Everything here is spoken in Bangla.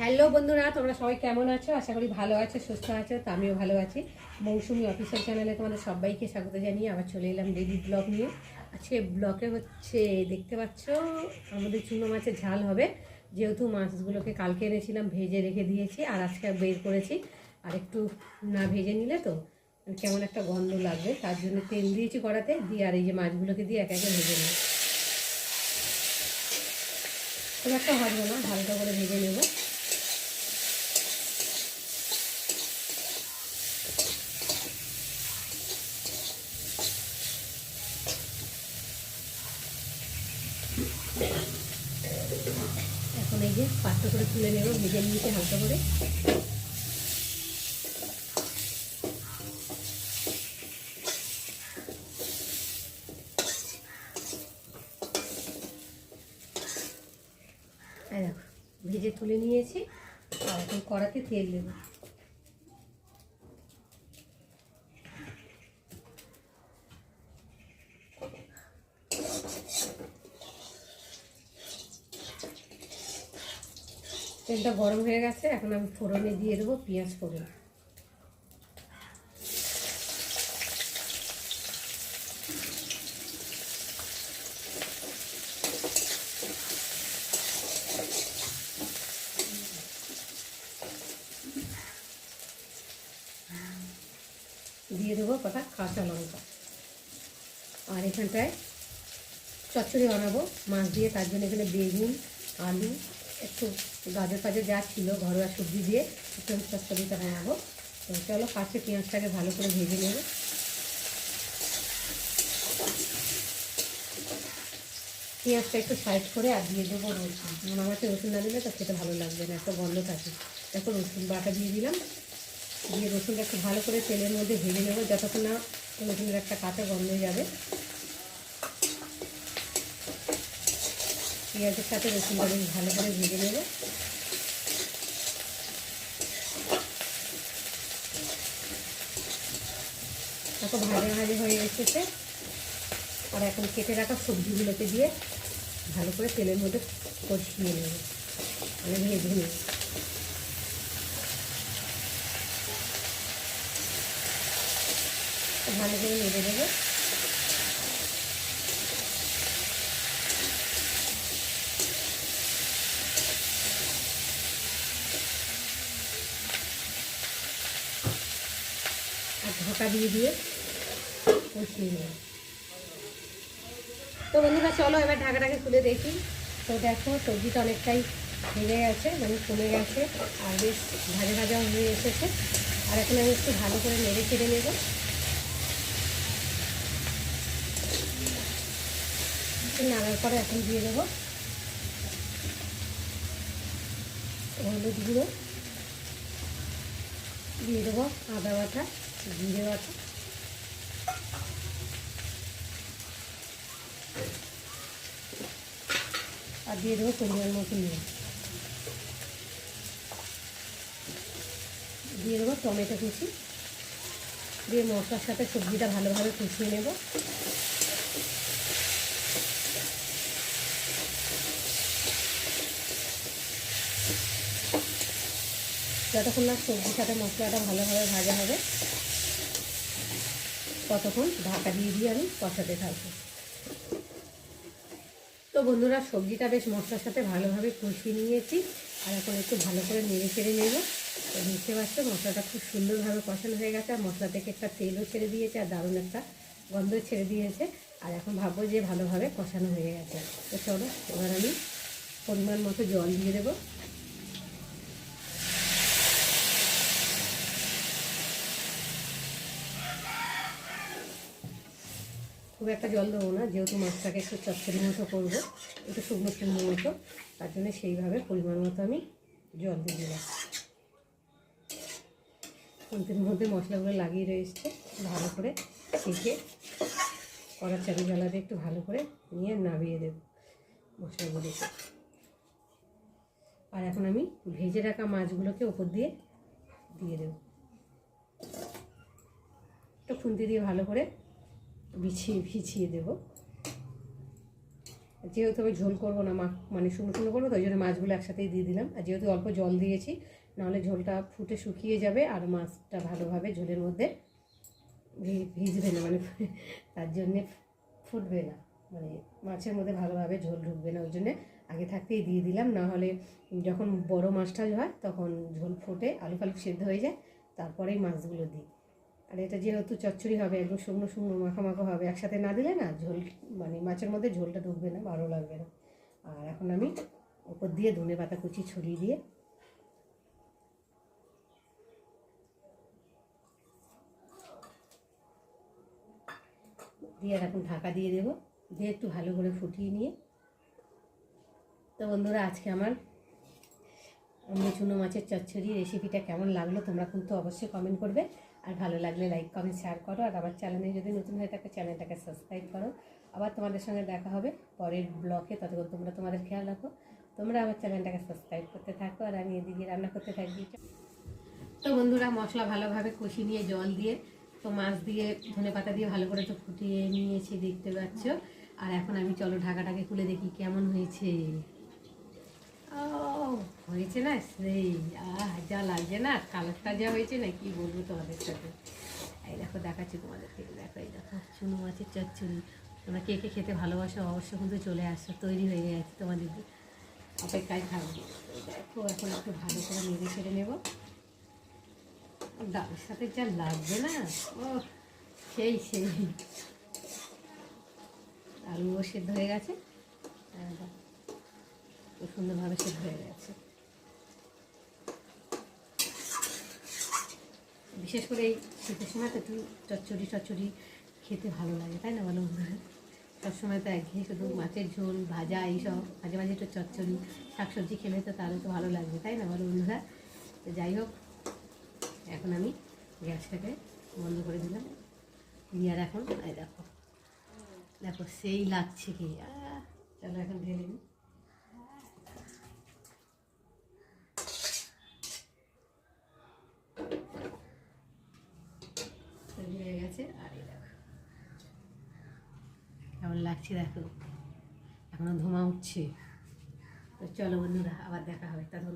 হ্যালো বন্ধুরা, তোমরা সবাই কেমন আছো? আশা করি ভালো আছো, সুস্থ আছো। তো আমিও ভালো আছি। মৌসুমি অফিসিয়াল চ্যানেলে তোমাদের সবাইকে স্বাগত জানিয়ে আবার চলে এলাম ডেইলি ব্লগ নিয়ে। আজকে ব্লগে হচ্ছে দেখতে পাচ্ছ আমাদের চুনো মাছের ঝাল হবে। যেহেতু মাছগুলোকে কালকে এনেছিলাম, ভেজে রেখে দিয়েছি, আর আজকে বের করেছি। আর একটু না ভেজে নিলে তো কেমন একটা গন্ধ লাগবে, তার জন্য তেল দিয়েছি কড়াতে দিয়ে, আর এই যে মাছগুলোকে দিয়ে একে একে ভেজে নেব। খুব একটা ভাজবো না, হালকা করে ভেজে নেবো। এখন এই যে পাত্র করে তুলে নেব, ভেজে নিয়েছে হালকা করে। দেখো ভেজে তুলে নিয়েছি, আর এখন কড়াতে তেল দেব। তেলটা গরম হয়ে গেছে, এখন আমি ফোড়নে দিয়ে দেবো পেঁয়াজ ফোড়ন। দিয়ে দেবো কটা কাঁচা লঙ্কা। আর এখানটায় চচ্চড়ি বানাবো মাছ দিয়ে, তার জন্য এখানে বেগুন, আলু, একটু গাজর ফাজর যা ছিল ঘরোয়া সবজি দিয়ে একটু চচ্চড়িটা বানাবো। তো চলো কাঁচা পেঁয়াজটাকে ভালো করে ভেজে নেব। পেঁয়াজটা একটু সাইড করে আর দিয়ে দেবো রসুন। মনে হচ্ছে রসুন না দিলে তো খেতে ভালো লাগবে না, একটা গন্ধ থাকে। দেখো রসুন বাটা দিয়ে দিলাম, দিয়ে রসুনটা একটু ভালো করে তেলের মধ্যে ভেজে নেবো যতক্ষণ না রসুনের একটা কাঁচা গন্ধ যাবে। পেঁয়াজের সাথে রসুনটা বেশ ভালো করে ভেজে নেব। দেখো ভাজা ভাজা হয়ে এসেছে, আর এখন কেটে রাখা সবজিগুলোকে দিয়ে ভালো করে তেলের মধ্যে কষিয়ে নেব, মানে ভেজে নেব। ভালো করে নেড়ে দেবো। আর ঢাকা দিয়ে দিয়ে কষিয়ে নেব। তো বন্ধুরা চলো এবার ঢাকাটাকে খুলে দেখি। তো দেখো সবজিটা অনেকটাই ভেঙে গেছে, মানে কমে গেছে, আর বেশ ভাজা ভাজাও হয়ে এসেছে। আর এখন আমি একটু ভালো করে নেড়ে চেড়ে নেব। নাড়ার পরে এখন দিয়ে দেবো হলুদ গুঁড়ো, দিয়ে দেবো আদা বাটা, জিরে বাটা, আর দিয়ে দেবো পরিমাণ মতো নুন, দিয়ে দেবো টমেটো কুচি, দিয়ে মশলার সাথে সবজিটা ভালোভাবে কষিয়ে নেব। যতক্ষণ না সবজির সাথে মশলাটা ভালোভাবে ভাজা হবে ততক্ষণ ঢাকা দিয়ে দিয়ে আমি কষাতে থাকবো। তো বন্ধুরা সবজিটা বেশ মশলার সাথে ভালোভাবে কষিয়ে নিয়েছি, আর এখন একটু ভালো করে নেড়ে চেড়ে নেব। তো দেখতে পাচ্ছ মশলাটা খুব সুন্দরভাবে কষানো হয়ে গেছে, আর মশলা থেকে একটা তেলও ছেড়ে দিয়েছে, আর দারুণ একটা গন্ধ ছেড়ে দিয়েছে। আর এখন ভাববো যে ভালোভাবে কষানো হয়ে গেছে। তো চলো এবার আমি পরিমাণ মতো জল দিয়ে দেবো। খুব একটা জল দেবো না, যেহেতু মাছটাকে একটু চচ্চড়ি মতো করবো, একটু শুকনো শুকনো মতো, তার জন্য সেইভাবে পরিমাণ মতো আমি জল দিয়ে দিলাম। খুন্তির মধ্যে মশলাগুলো লাগিয়ে রয়েছে, ভালো করে শেখে কড়ার চাবি জ্বালাতে একটু ভালো করে নিয়ে নামিয়ে দেব মশলাগুলোকে। আর এখন আমি ভেজে রাখা মাছগুলোকে ওপর দিয়ে দেব। একটু খুন্তি দিয়ে ভালো করে ভিছিয়ে দেব। যেহেতু আমি ঝোল করবো না, মানে শুকনো শুকনো করবো তো ওই জন্য মাছগুলো একসাথেই দিয়ে দিলাম। আর যেহেতু অল্প জল দিয়েছি, নাহলে ঝোলটা ফুটে শুকিয়ে যাবে আর মাছটা ভালোভাবে ঝোলের মধ্যে ভিজবে না, মানে তার জন্যে ফুটবে না, মানে মাছের মধ্যে ভালোভাবে ঝোল ঢুকবে না, ওই জন্যে আগে থাকতেই দিয়ে দিলাম। না হলে যখন বড় মাছটা হয় তখন ঝোল ফুটে আলু ফালু সেদ্ধ হয়ে যায়, তারপরেই মাছগুলো দিই। আর এটা যেহেতু চচ্চড়ি হবে, একদম শুকনো শুকনো মাখা মাখা হবে, একসাথে না দিলে না ঝোল, মানে মাছের মধ্যে ঝোলটা ঢুকবে না, ভালো লাগবে না। আর এখন আমি উপর দিয়ে ধনে পাতা কুচি ছড়িয়ে দিয়ে আর এখন ঢাকা দিয়ে দেবো, দিয়ে একটু ভালো করে ফুটিয়ে নিয়ে। তো বন্ধুরা, আজকে আমার চুনো মাছের চচ্চড়ি রেসিপিটা কেমন লাগলো তোমরা কিন্তু অবশ্যই কমেন্ট করবে। আর ভালো লাগলে লাইক কমেন্ট শেয়ার করো। আর আমার চ্যানেলে যদি নতুন হয়ে থাকে চ্যানেলটাকে সাবস্ক্রাইব করো। আবার তোমাদের সঙ্গে দেখা হবে পরের ব্লগে, ততক্ষণ তোমরা তোমাদের খেয়াল রাখো। তোমরা আমার চ্যানেলটাকে সাবস্ক্রাইব করতে থাকো আর আমি এদিকে রান্না করতে থাকি। তো বন্ধুরা, মশলা ভালোভাবে কষিয়ে নিয়ে জল দিয়ে তো মাছ দিয়ে ধনে পাতা দিয়ে ভালো করে তো ফুটিয়ে নিয়েছি, দেখতে পাচ্ছ। আর এখন আমি চলো ঢাকাটাকে খুলে দেখি কেমন হয়েছে। ও হয়েছে না সেই যা লাগছে না, কালারটা যা হয়েছে না কি বলবো তোমাদের সাথে। এই দেখো দেখাচ্ছি তোমাদেরকে, দেখো এই দেখো চুনো মাছের চচ্চড়ি। তোমরা কে কে খেতে ভালোবাসো অবশ্য কিন্তু চলে আসো, তৈরি হয়ে গেছে, তোমাদের অপেক্ষায় থাকবে। দেখো এখন একটু ভালো করে নেড়ে ছেড়ে নেবো। ডালের সাথে যা লাগবে না, ও সেই সেই। আলুও সেদ্ধ হয়ে গেছে, খুব সুন্দরভাবে সেদ্ধ হয়ে গেছে। বিশেষ করে এই শীতের সময় তো একটু চচ্চড়ি খেতে ভালো লাগে, তাই না বলো বন্ধুরা? সবসময় তো একঘেয়ে শুধু মাছের ঝোল ভাজা এইসব, মাঝে মাঝে একটু চচ্চড়ি শাকসবজি খেলে তো তাহলে তো ভালো লাগবে, তাই না বলো বন্ধুরা? তো যাই হোক, এখন আমি গ্যাসটাকে বন্ধ করে দিলাম দিয়ে। আর এখন এই দেখো দেখো সেই লাগছে কি, চলো এখন ঢেলে নিই। তৈরি হয়ে গেছে। আর এই দেখো কেমন লাগছে, দেখো এখনো ধোঁয়া উঠছে। তো চলো বন্ধুরা, আবার দেখা হবে তখন।